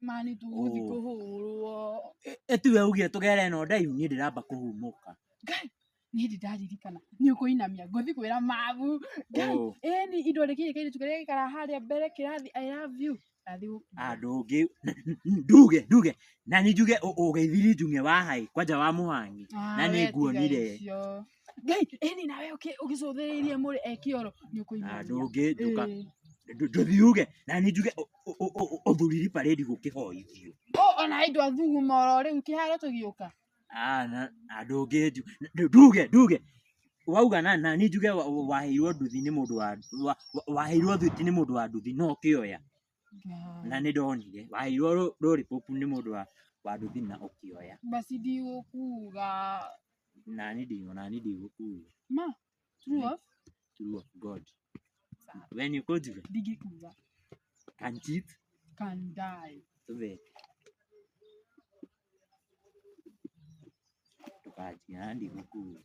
mani tuguthi kuhurwo etuwe ugie tugere no ndaihu ni ndiramba kuhumuka ngai ni ndidaririkana ni ukuinamia ngothi kwira mabu ngai ni indo riki kiri tukere kara haria mbere kirathi I love you athi ndungi nduge na ni njuge ugeithiri njunge wa hai kwanja wa muhangi na ni nguonire ngai nawe ugicuthiririe muri ekioro ni ukuinamia ndungi nduka nduthiuge na ni njuge uthuriri parade gukihoithio ona indo athuguma riu kiharo tugiuka ndungi nduge wauga na ni njuge waheirwo nduthi ni mundu waheirwo thuti ni mundu wa nduthi no kioya na ni ndonire waheirwo rori popu ni mundu wa nduthi na ukioya basi ndigukuga na ni ndigukuga ma true of God when you go to ndigukuga can cheat can die tukaji ndigukuga